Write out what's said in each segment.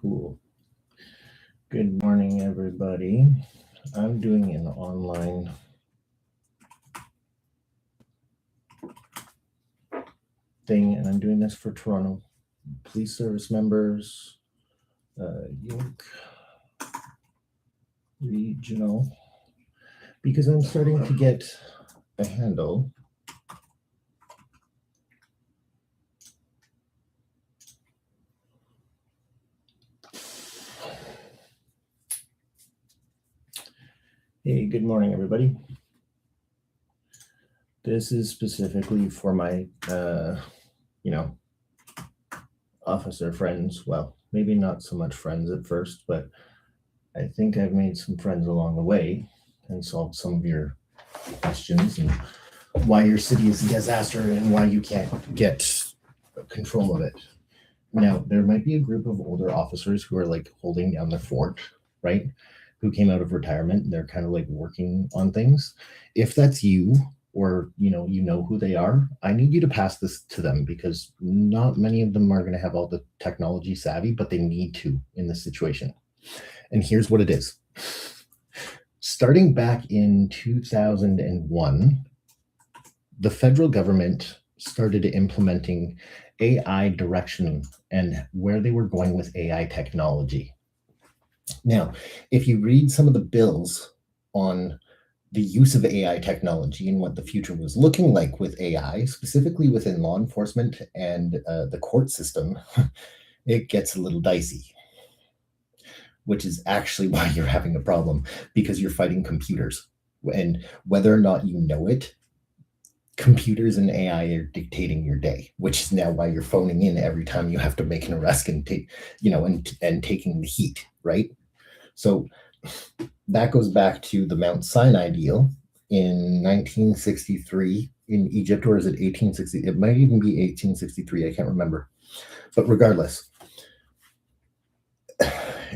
Cool. Good morning, everybody. I'm doing an online thing, and I'm doing this for Toronto Police Service members, York Regional, because I'm starting to get a handle Hey, good morning, everybody. This is specifically for my, officer friends. Well, maybe not so much friends at first, but I think I've made some friends along the way and solved some of your questions and why your city is a disaster and why you can't get control of it. Now, there might be a group of older officers who are like holding down the fort, right? Who came out of retirement and they're kind of like working on things. If that's you, or you know who they are, I need you to pass this to them, because not many of them are going to have all the technology savvy, but they need to in this situation. And here's what it is. Starting back in 2001, the federal government started implementing AI direction and where they were going with AI technology. Now, if you read some of the bills on the use of AI technology and what the future was looking like with AI, specifically within law enforcement and the court system, it gets a little dicey, which is actually why you're having a problem, because you're fighting computers. And whether or not you know it, computers and AI are dictating your day, which is now why you're phoning in every time you have to make an arrest and take, and taking the heat, right? So that goes back to the Mount Sinai deal in 1963 in Egypt, or is it 1860? It might even be 1863. I can't remember. But regardless,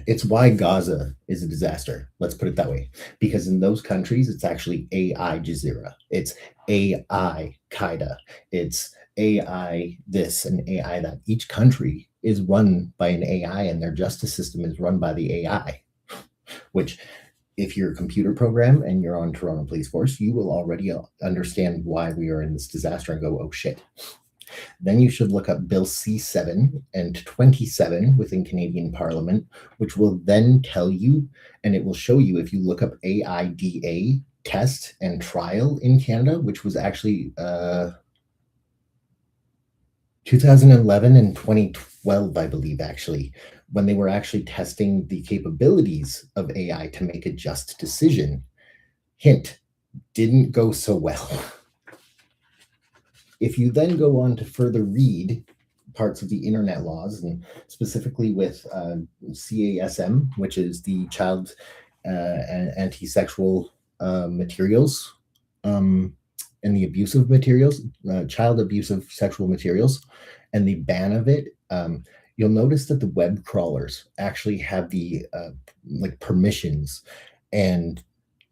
it's why Gaza is a disaster. Let's put it that way. Because in those countries, it's actually AI Jazeera. It's AI Qaeda. It's AI this and AI that. Each country is run by an AI, and their justice system is run by the AI, which, if you're a computer program and you're on Toronto Police Force, you will already understand why we are in this disaster and go, oh shit. Then you should look up Bill C7 and 27 within Canadian Parliament, which will then tell you, and it will show you, if you look up AIDA test and trial in Canada, which was actually 2011 and 2012, I believe, actually, when they were actually testing the capabilities of AI to make a just decision. Hint, didn't go so well. If you then go on to further read parts of the internet laws, and specifically with CASM, which is the child anti-sexual materials and the abusive materials, child abusive sexual materials, and the ban of it, you'll notice that the web crawlers actually have the permissions and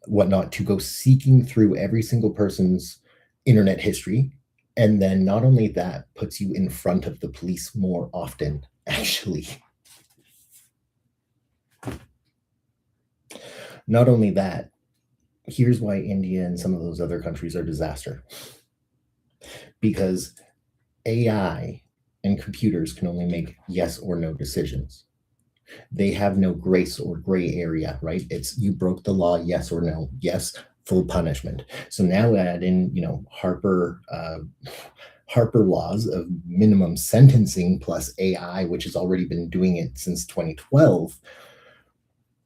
whatnot to go seeking through every single person's internet history. And then not only that, puts you in front of the police more often, actually. Not only that, here's why India and some of those other countries are disaster. Because AI and computers can only make yes or no decisions. They have no grace or gray area, right? It's you broke the law, yes or no. Yes, full punishment. So now add in, Harper laws of minimum sentencing plus AI, which has already been doing it since 2012.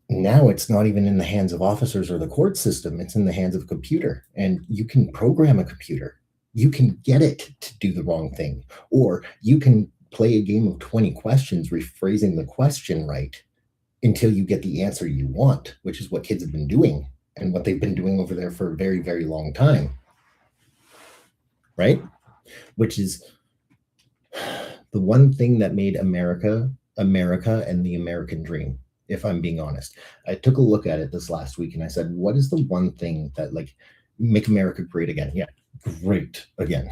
Now it's not even in the hands of officers or the court system. It's in the hands of a computer, and you can program a computer. You can get it to do the wrong thing, or you can play a game of 20 questions, rephrasing the question right until you get the answer you want, which is what kids have been doing and what they've been doing over there for a very, very long time, right? Which is the one thing that made America and the American dream, if I'm being honest. I took a look at it this last week and I said, what is the one thing that make America great again? Yeah, great again.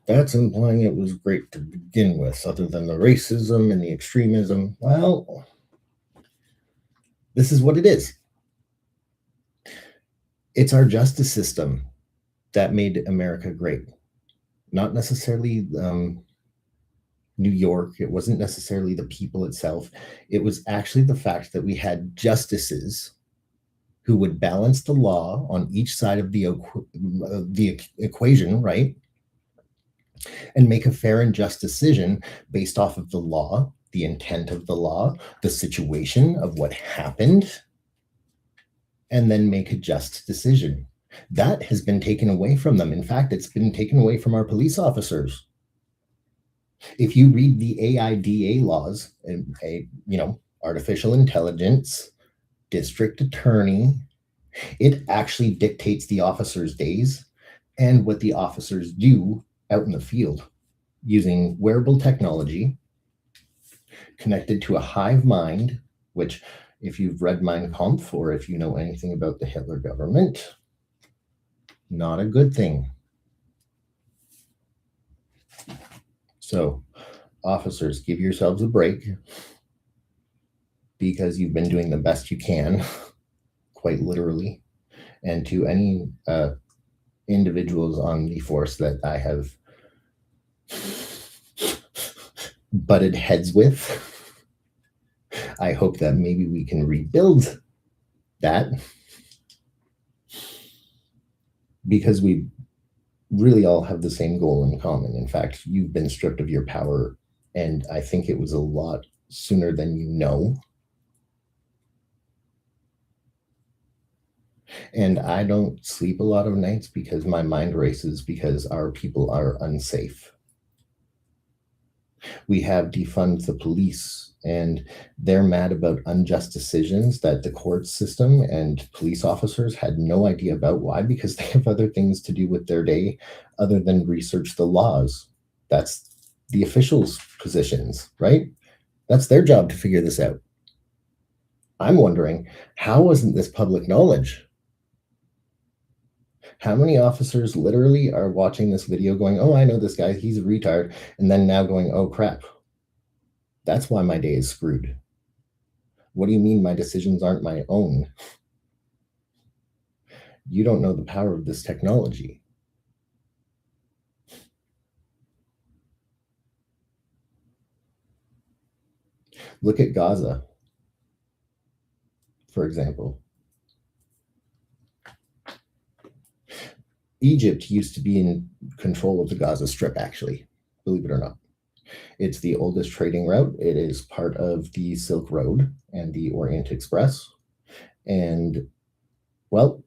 That's implying it was great to begin with, other than the racism and the extremism. Well, This is what it is. It's our justice system that made America great. Not necessarily New York. It wasn't necessarily the people itself. It was actually the fact that we had justices who would balance the law on each side of the equation, right? And make a fair and just decision based off of the law, the intent of the law, the situation of what happened, and then make a just decision. That has been taken away from them. In fact, it's been taken away from our police officers. If you read the AIDA laws, artificial intelligence, district attorney, it actually dictates the officers' days and what the officers do out in the field using wearable technology connected to a hive mind, which, if you've read Mein Kampf or if you know anything about the Hitler government, not a good thing. So, officers, give yourselves a break because you've been doing the best you can, quite literally. And to any individuals on the force that I have butted heads with, I hope that maybe we can rebuild that, because we really all have the same goal in common. In fact, you've been stripped of your power, and I think it was a lot sooner than you know. And I don't sleep a lot of nights because my mind races because our people are unsafe. We have defunded the police, and they're mad about unjust decisions that the court system and police officers had no idea about. Why? Because they have other things to do with their day other than research the laws. That's the officials' positions, right? That's their job to figure this out. I'm wondering, how wasn't this public knowledge? How many officers literally are watching this video going, oh, I know this guy, he's a retard, and then now going, oh, crap. That's why my day is screwed. What do you mean my decisions aren't my own? You don't know the power of this technology. Look at Gaza, for example. Egypt used to be in control of the Gaza Strip, actually, believe it or not. It's the oldest trading route. It is part of the Silk Road and the Orient Express. And, well,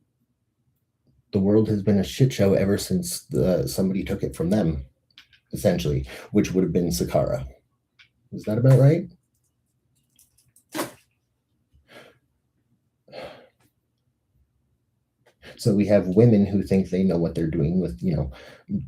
the world has been a shit show ever since somebody took it from them, essentially, which would have been Saqqara. Is that about right? So we have women who think they know what they're doing with,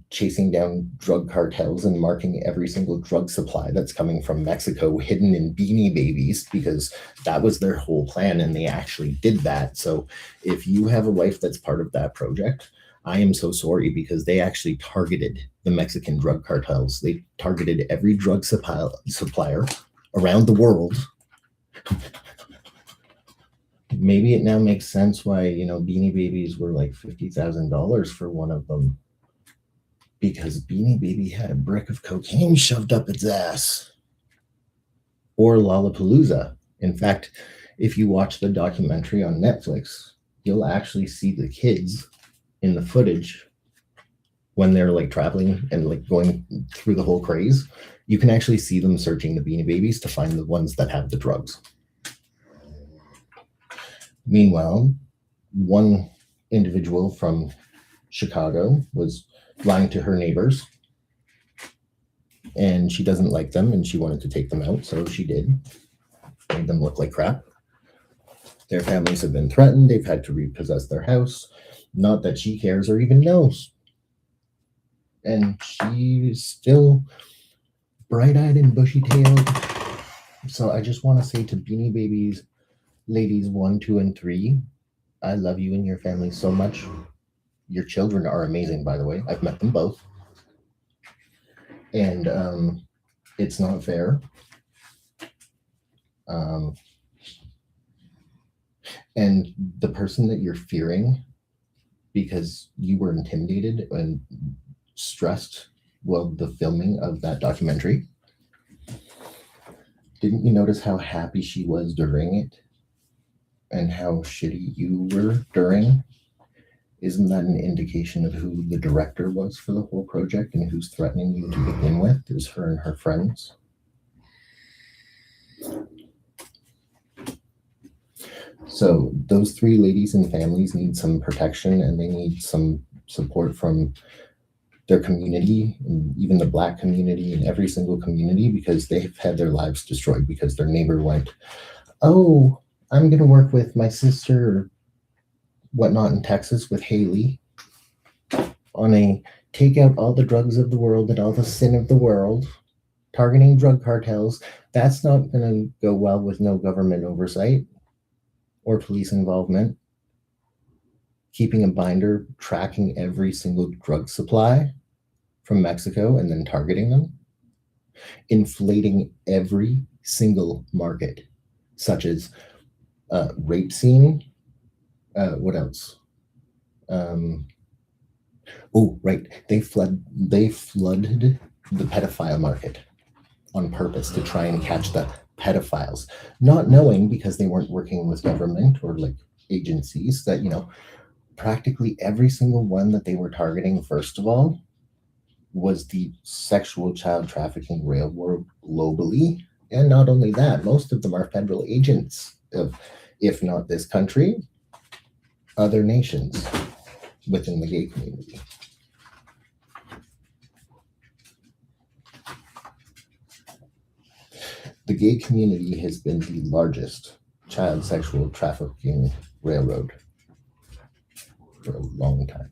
chasing down drug cartels and marking every single drug supply that's coming from Mexico hidden in Beanie Babies, because that was their whole plan and they actually did that. So if you have a wife that's part of that project, I am so sorry, because they actually targeted the Mexican drug cartels. They targeted every drug supplier around the world. Maybe it now makes sense why, Beanie Babies were like $50,000 for one of them, because Beanie Baby had a brick of cocaine shoved up its ass. Or Lollapalooza. In fact, if you watch the documentary on Netflix, you'll actually see the kids in the footage when they're like traveling and like going through the whole craze. You can actually see them searching the Beanie Babies to find the ones that have the drugs. Meanwhile, one individual from Chicago was lying to her neighbors, and she doesn't like them, and she wanted to take them out, so she did. Made them look like crap. Their families have been threatened. They've had to repossess their house. Not that she cares or even knows. And she's still bright-eyed and bushy-tailed. So I just want to say to Beanie Babies, ladies 1, 2, and 3, I love you and your family so much. Your children are amazing, by the way. I've met them both. And it's not fair. And the person that you're fearing because you were intimidated and stressed while the filming of that documentary, didn't you notice how happy she was during it and how shitty you were during? Isn't that an indication of who the director was for the whole project and who's threatening you to begin with? Is her and her friends. So those three ladies and families need some protection, and they need some support from their community, and even the Black community and every single community, because they've had their lives destroyed because their neighbor went, oh, I'm going to work with my sister or whatnot in Texas with Haley on a take out all the drugs of the world and all the sin of the world, targeting drug cartels. That's not going to go well with no government oversight or police involvement. Keeping a binder, tracking every single drug supply from Mexico and then targeting them. Inflating every single market, such as rape scene. What else? Oh, right. They flooded the pedophile market on purpose to try and catch the pedophiles, not knowing, because they weren't working with government or like agencies, that, you know, practically every single one that they were targeting, first of all, was the sexual child trafficking railroad globally. And not only that, most of them are federal agents of, if not this country, other nations within the gay community. The gay community has been the largest child sexual trafficking railroad for a long time.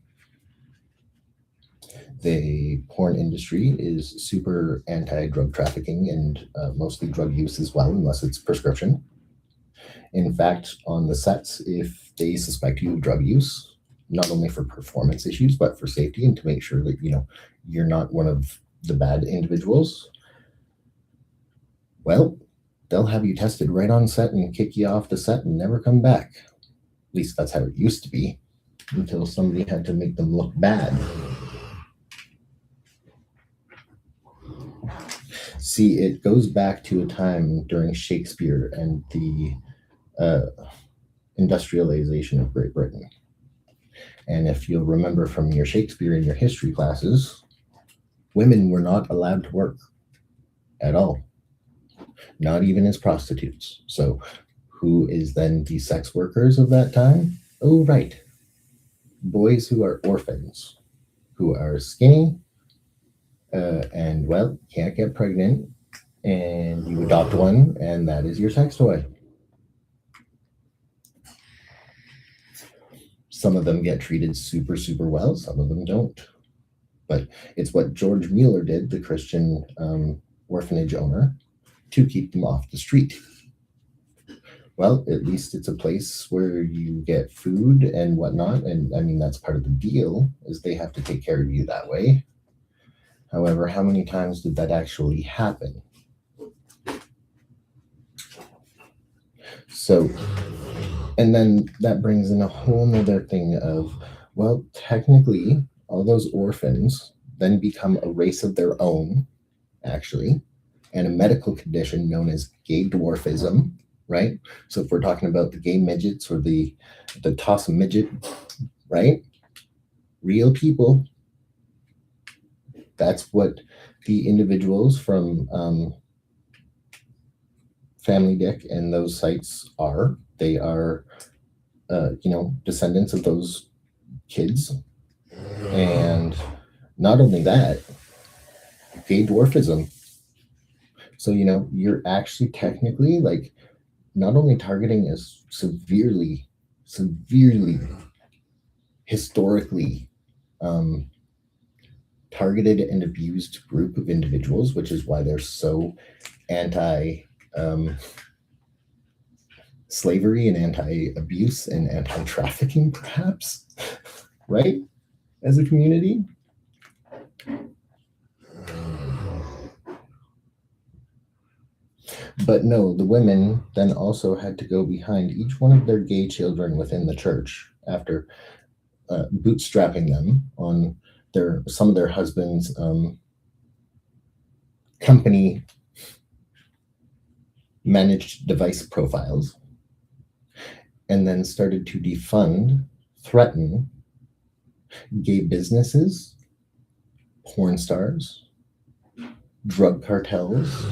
The porn industry is super anti-drug trafficking and mostly drug use as well, unless it's prescription. In fact, on the sets, if they suspect you of drug use, not only for performance issues, but for safety and to make sure that, you know, you're not one of the bad individuals, well, they'll have you tested right on set and kick you off the set and never come back. At least that's how it used to be, until somebody had to make them look bad. See, it goes back to a time during Shakespeare and the industrialization of Great Britain. And if you'll remember from your Shakespeare in your history classes, women were not allowed to work at all, not even as prostitutes. So who is then the sex workers of that time? Oh, right. Boys who are orphans, who are skinny, and, well, can't get pregnant, and you adopt one, and that is your sex toy. Some of them get treated super, super well. Some of them don't. But it's what George Mueller did, the Christian orphanage owner, to keep them off the street. Well, at least it's a place where you get food and whatnot. And I mean, that's part of the deal, is they have to take care of you that way. However, how many times did that actually happen? So, and then that brings in a whole nother thing of, well, technically, all those orphans then become a race of their own, actually, and a medical condition known as gay dwarfism, right? So if we're talking about the gay midgets or the toss midget, right? Real people. That's what the individuals from Family Dick and those sites are. They are, descendants of those kids. And not only that, gay dwarfism. So, you're actually technically, like, not only targeting a severely, historically targeted and abused group of individuals, which is why they're so anti slavery and anti-abuse and anti-trafficking, perhaps, right? As a community. But no, the women then also had to go behind each one of their gay children within the church after bootstrapping them on some of their husbands' company managed device profiles, and then started to defund, threaten gay businesses, porn stars, drug cartels.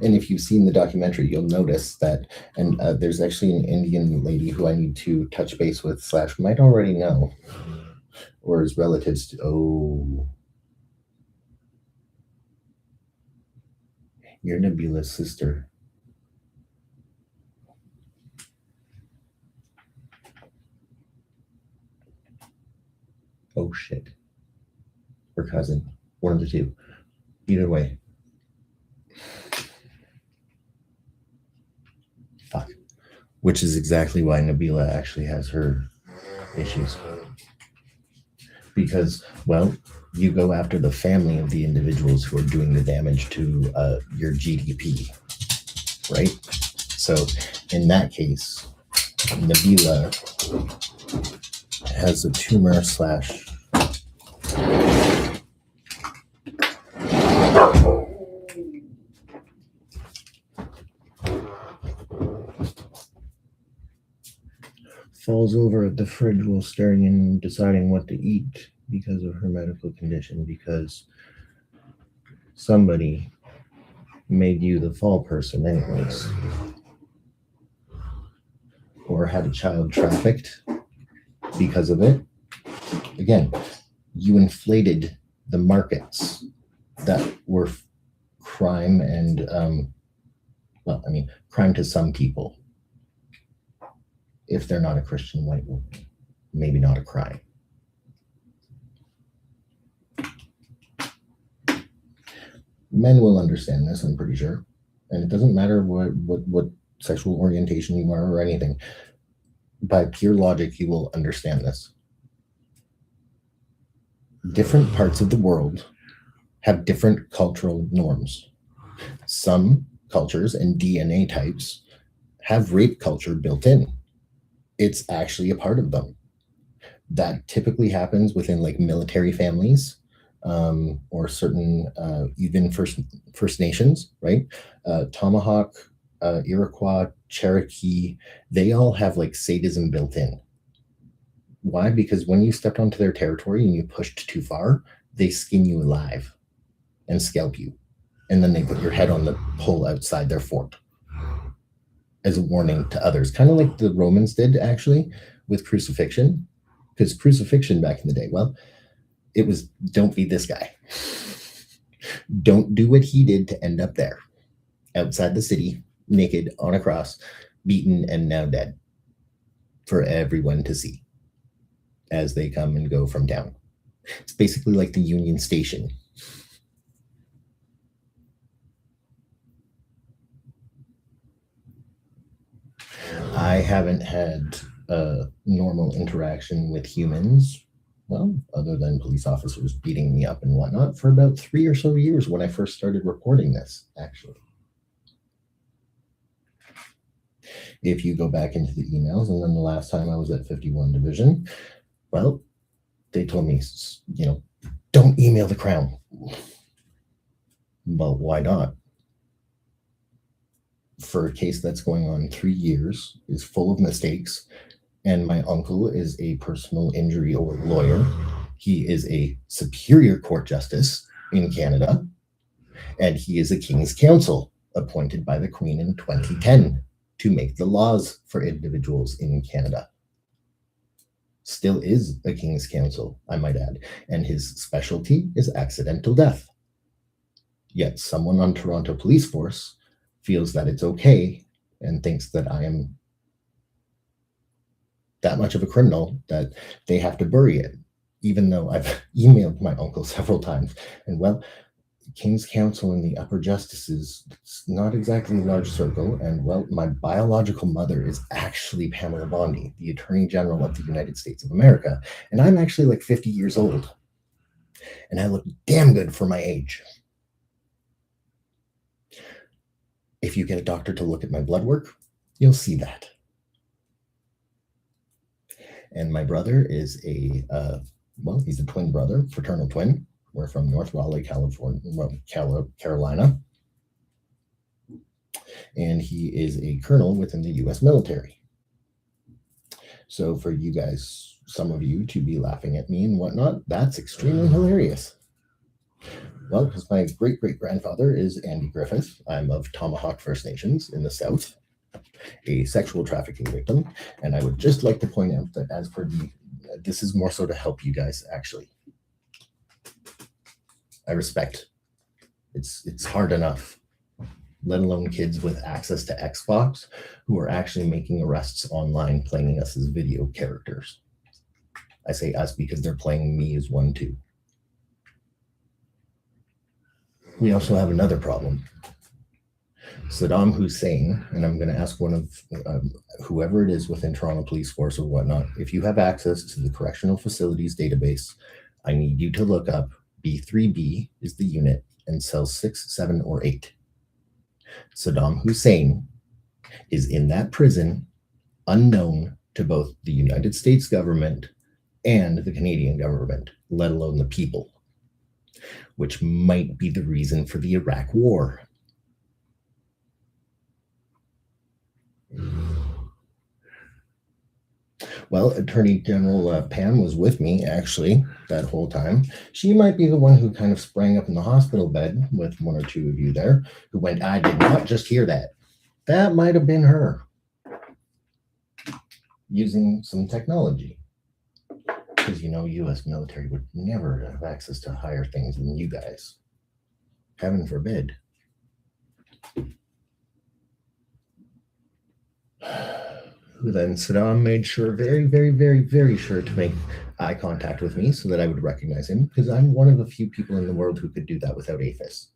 And if you've seen the documentary, you'll notice that, and there's actually an Indian lady who I need to touch base with / might already know, or his relatives. You're Nabila's sister. Oh shit. Or cousin. One of the two. Either way. Fuck. Which is exactly why Nabila actually has her issues. Because, well, you go after the family of the individuals who are doing the damage to your GDP, right? So in that case, Nabila has a tumor / falls over at the fridge while staring and deciding what to eat because of her medical condition, because somebody made you the fall person anyways, or had a child trafficked because of it. Again, you inflated the markets that were crime and crime to some people. If they're not a Christian white woman, maybe not a crime. Men will understand this, I'm pretty sure. And it doesn't matter what sexual orientation you are or anything. By pure logic, you will understand this. Different parts of the world have different cultural norms. Some cultures and DNA types have rape culture built in. It's actually a part of them. That typically happens within like military families, or certain even First Nations, right? Tomahawk, Iroquois, Cherokee, they all have like sadism built in. Why? Because when you stepped onto their territory and you pushed too far, they skin you alive and scalp you. And then they put your head on the pole outside their fort as a warning to others, kind of like the Romans did actually with crucifixion. Because crucifixion back in the day, well, it was don't be this guy. Don't do what he did to end up there, outside the city, naked, on a cross, beaten, and now dead for everyone to see as they come and go from town. It's basically like the Union Station. I haven't had a normal interaction with humans, well, other than police officers beating me up and whatnot, for about 3 or so years when I first started reporting this, actually. If you go back into the emails, and then the last time I was at 51 Division, well, they told me, don't email the Crown. Well, why not? For a case that's going on 3 years, is full of mistakes, and my uncle is a personal injury or lawyer. He is a superior court justice in Canada, and he is a King's Counsel appointed by the Queen in 2010 to make the laws for individuals in Canada. Still is a King's Counsel, I might add, and his specialty is accidental death. Yet someone on Toronto Police Force feels that it's okay and thinks that I am that much of a criminal that they have to bury it, even though I've emailed my uncle several times. And well, King's Counsel and the upper justices, it's not exactly a large circle. And well, my biological mother is actually Pamela Bondi, the Attorney General of the United States of America. And I'm actually like 50 years old. And I look damn good for my age. If you get a doctor to look at my blood work, you'll see that. And my brother is he's a twin brother, fraternal twin. We're from North Raleigh, Carolina. And he is a colonel within the U.S. military. So for you guys, some of you, to be laughing at me and whatnot, that's extremely hilarious. Well, because my great-great-grandfather is Andy Griffith. I'm of Tomahawk First Nations in the South, a sexual trafficking victim. And I would just like to point out that as per this is more so to help you guys, actually. I respect. It's hard enough, let alone kids with access to Xbox who are actually making arrests online playing us as video characters. I say us because they're playing me as one too. We also have another problem. Saddam Hussein, and I'm going to ask one of whoever it is within Toronto Police Force or whatnot, if you have access to the Correctional Facilities Database, I need you to look up B3B is the unit and cell 6, 7, or 8. Saddam Hussein is in that prison unknown to both the United States government and the Canadian government, let alone the people, which might be the reason for the Iraq War. Well, Attorney General Pam was with me, actually, that whole time. She might be the one who kind of sprang up in the hospital bed with one or two of you there, who went, I did not just hear that. That might have been her, using some technology. Because, U.S. military would never have access to higher things than you guys. Heaven forbid. Then Saddam made sure, very, very, very, very sure to make eye contact with me so that I would recognize him, because I'm one of the few people in the world who could do that without APHIS.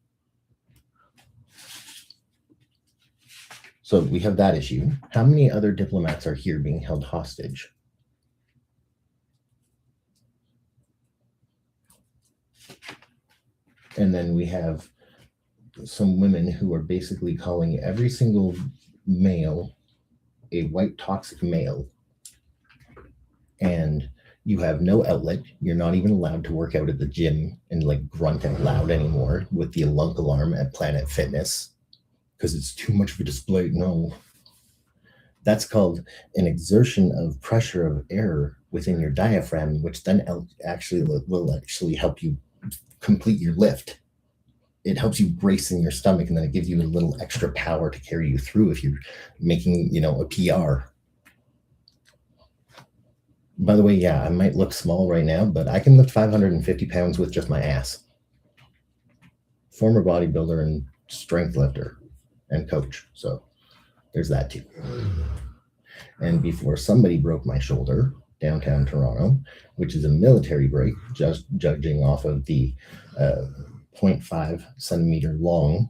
So we have that issue. How many other diplomats are here being held hostage? And then we have some women who are basically calling every single male a white toxic male, and you have no outlet. You're not even allowed to work out at the gym and grunt out loud anymore with the lunk alarm at Planet Fitness because it's too much of a display. No, that's called an exertion of pressure of air within your diaphragm, which then will actually help you complete your lift. It helps you brace in your stomach, and then it gives you a little extra power to carry you through if you're making, a PR. By the way, yeah, I might look small right now, but I can lift 550 pounds with just my ass. Former bodybuilder and strength lifter and coach. So there's that too. And before somebody broke my shoulder, downtown Toronto, which is a military break, just judging off of the 0.5 centimeter long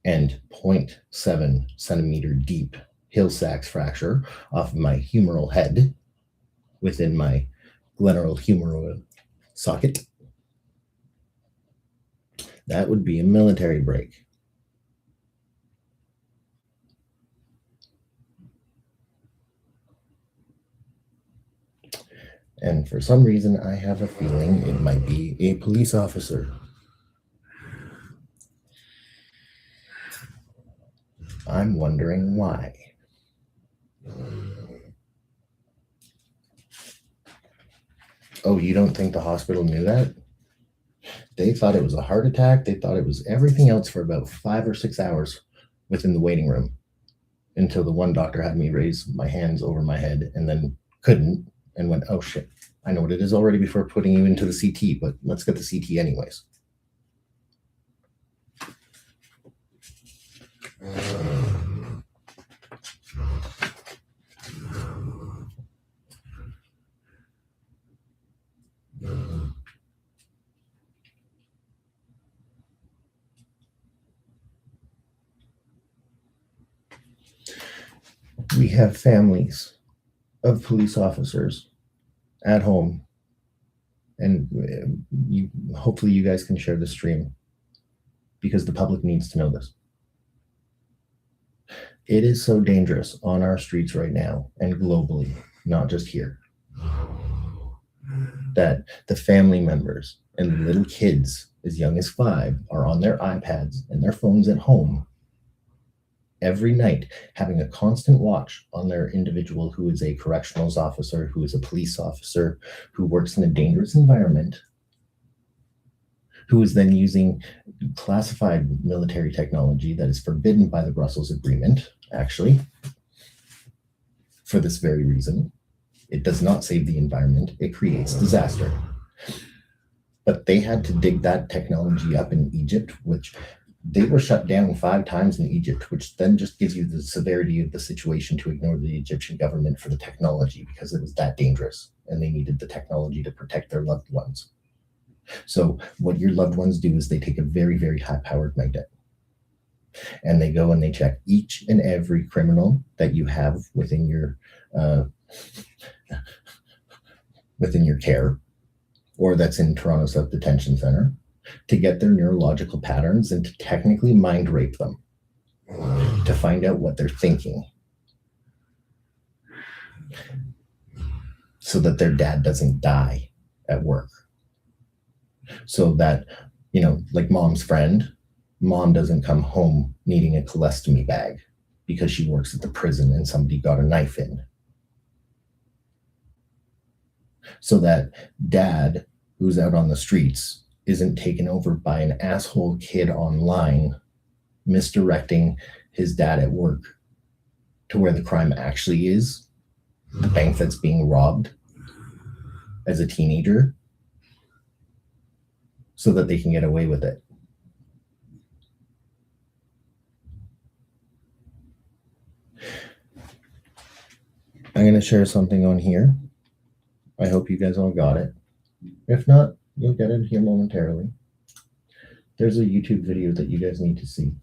and 0.7 centimeter deep Hill-Sachs fracture off of my humeral head within my glenoidal humeral socket. That would be a military break. And for some reason, I have a feeling it might be a police officer. I'm wondering why. Oh, you don't think the hospital knew that? They thought it was a heart attack. They thought it was everything else for about 5 or 6 hours within the waiting room, until the one doctor had me raise my hands over my head and then couldn't and went, oh shit, I know what it is already before putting you into the CT, but let's get the CT anyways. We have families of police officers at home, and hopefully you guys can share the stream because the public needs to know this. It is so dangerous on our streets right now and globally, not just here, that the family members and the little kids as young as 5 are on their iPads and their phones at home every night, having a constant watch on their individual who is a correctionals officer, who is a police officer, who works in a dangerous environment, who is then using classified military technology that is forbidden by the Brussels Agreement, actually, for this very reason. It does not save the environment, it creates disaster. But they had to dig that technology up in Egypt, which they were shut down 5 times in Egypt, which then just gives you the severity of the situation to ignore the Egyptian government for the technology because it was that dangerous and they needed the technology to protect their loved ones. So what your loved ones do is they take a very, very high-powered magnet and they go and they check each and every criminal that you have within your care, or that's in Toronto South Detention Center, to get their neurological patterns and to technically mind rape them to find out what they're thinking so that their dad doesn't die at work. So that, like mom's friend, mom doesn't come home needing a colostomy bag because she works at the prison and somebody got a knife in. So that dad, who's out on the streets, isn't taken over by an asshole kid online misdirecting his dad at work to where the crime actually is, the bank that's being robbed as a teenager, so that they can get away with it. I'm going to share something on here. I hope you guys all got it. If not, you'll get it here momentarily. There's a YouTube video that you guys need to see.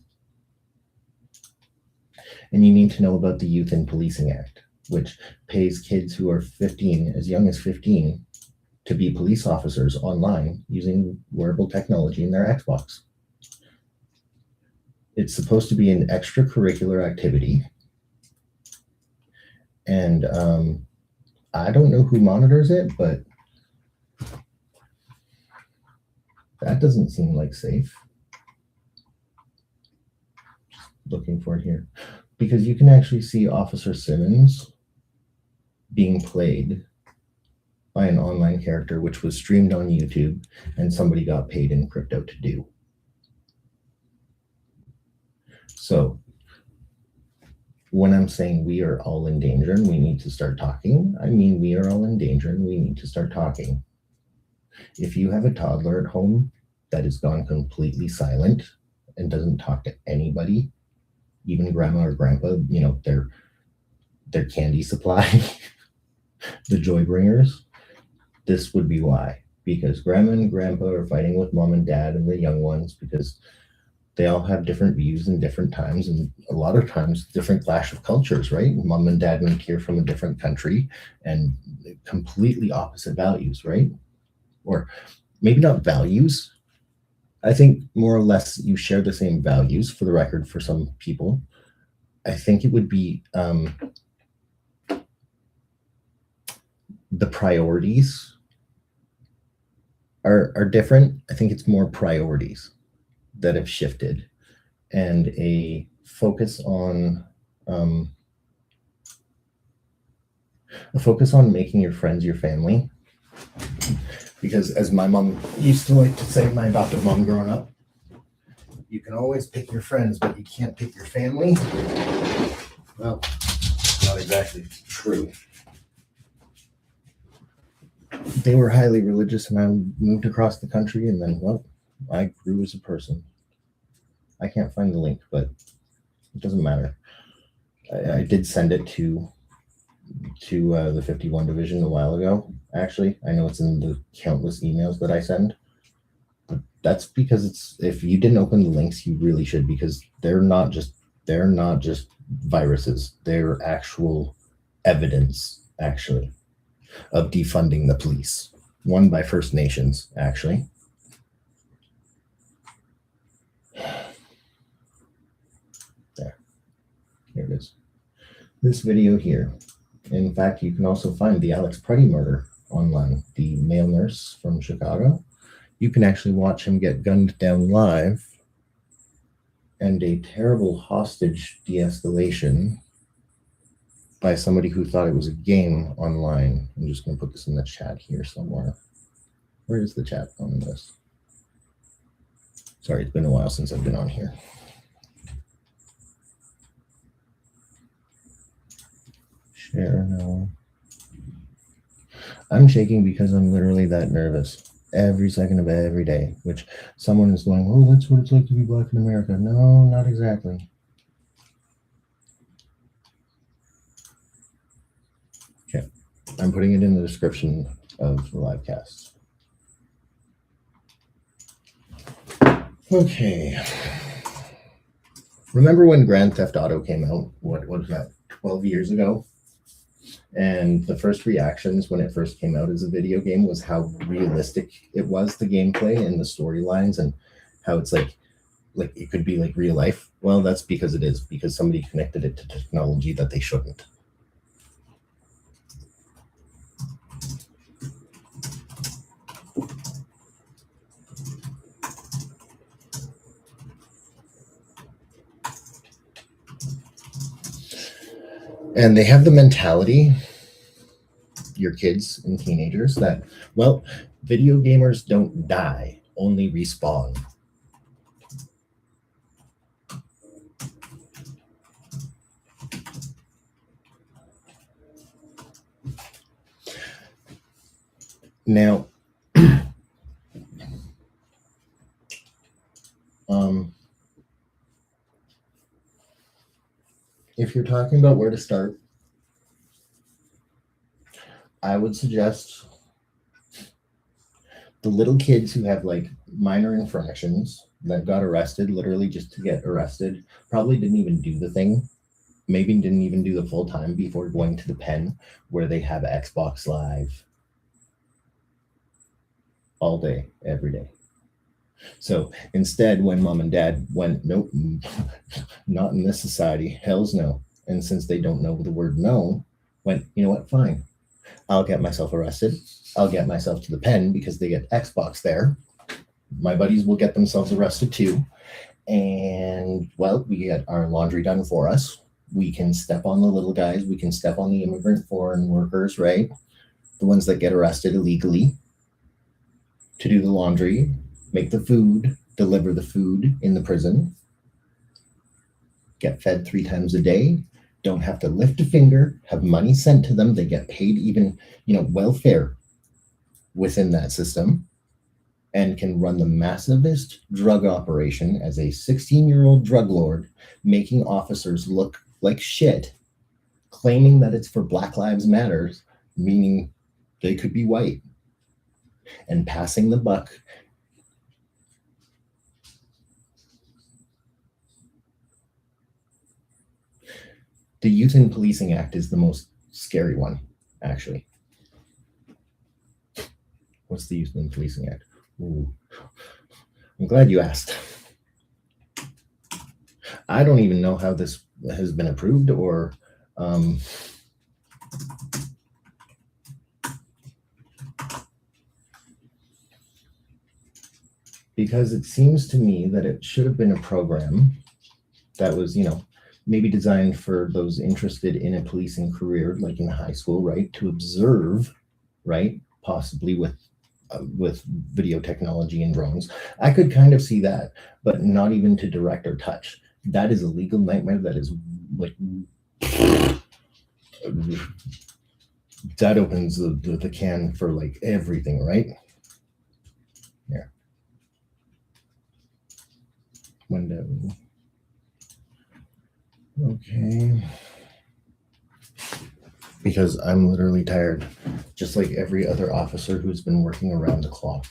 And you need to know about the Youth in Policing Act, which pays kids who are 15, as young as 15, to be police officers online using wearable technology in their Xbox. It's supposed to be an extracurricular activity. And I don't know who monitors it, but that doesn't seem like safe. Looking for it here. Because you can actually see Officer Simmons being played by an online character, which was streamed on YouTube, and somebody got paid in crypto to do. So when I'm saying we are all in danger and we need to start talking, I mean we are all in danger and we need to start talking. If you have a toddler at home that has gone completely silent and doesn't talk to anybody, even grandma or grandpa, their candy supply, the joy bringers, this would be why. Because grandma and grandpa are fighting with mom and dad and the young ones because they all have different views in different times, and a lot of times different clash of cultures, right? Mom and dad moved here from a different country and completely opposite values, right? Or maybe not values. I think more or less you share the same values, for the record, for some people. I think it would be the priorities are different. I think it's more priorities that have shifted, and a focus on making your friends your family. Because as my mom used to like to say, my adoptive mom growing up, you can always pick your friends, but you can't pick your family. Well, not exactly true. They were highly religious, and I moved across the country, and then, well, I grew as a person. I can't find the link, but it doesn't matter. I did send it to the 51 division a while ago. Actually, I know it's in the countless emails that I send. But that's because if you didn't open the links, you really should, because they're not just viruses. They're actual evidence, actually, of defunding the police. One by First Nations, actually. There. Here it is. This video here. In fact, you can also find the Alex Preddy murder online. The male nurse from Chicago. You can actually watch him get gunned down live, and a terrible hostage de-escalation by somebody who thought it was a game online. I'm just going to put this in the chat here somewhere. Where is the chat on this? Sorry, it's been a while since I've been on here. Share now. I'm shaking because I'm literally that nervous every second of every day, which someone is going, oh, that's what it's like to be Black in America. No, not exactly. Okay, I'm putting it in the description of the live cast. Okay. Remember when Grand Theft Auto came out? What was that, 12 years ago? And the first reactions when it first came out as a video game was how realistic it was, the gameplay and the storylines, and how it's like it could be like real life. Well, that's because it is, because somebody connected it to technology that they shouldn't. And they have the mentality, your kids and teenagers, that, well, video gamers don't die, only respawn. Now, if you're talking about where to start, I would suggest the little kids who have like minor infractions that got arrested literally just to get arrested, probably didn't even do the thing, maybe didn't even do the full time before going to the pen where they have Xbox Live all day, every day. So instead, when mom and dad went, nope, not in this society, hell's no. And since they don't know the word no, went, you know what, fine. I'll get myself arrested. I'll get myself to the pen because they get Xbox there. My buddies will get themselves arrested too. And, well, we get our laundry done for us. We can step on the little guys. We can step on the immigrant foreign workers, right? The ones that get arrested illegally to do the laundry, make the food, deliver the food in the prison, get fed 3 times a day, don't have to lift a finger, have money sent to them. They get paid even, welfare within that system, and can run the massivest drug operation as a 16-year-old drug lord, making officers look like shit, claiming that it's for Black Lives Matters, meaning they could be white, and passing the buck. The Youth in Policing Act is the most scary one, actually. What's the Youth in Policing Act? Ooh. I'm glad you asked. I don't even know how this has been approved or because it seems to me that it should have been a program that was, maybe designed for those interested in a policing career, like in high school, right? To observe, right? Possibly with video technology and drones. I could kind of see that, but not even to direct or touch. That is a legal nightmare. That is like, that opens the can for like everything, right? Yeah. Window. Okay. Because I'm literally tired, just like every other officer who's been working around the clock.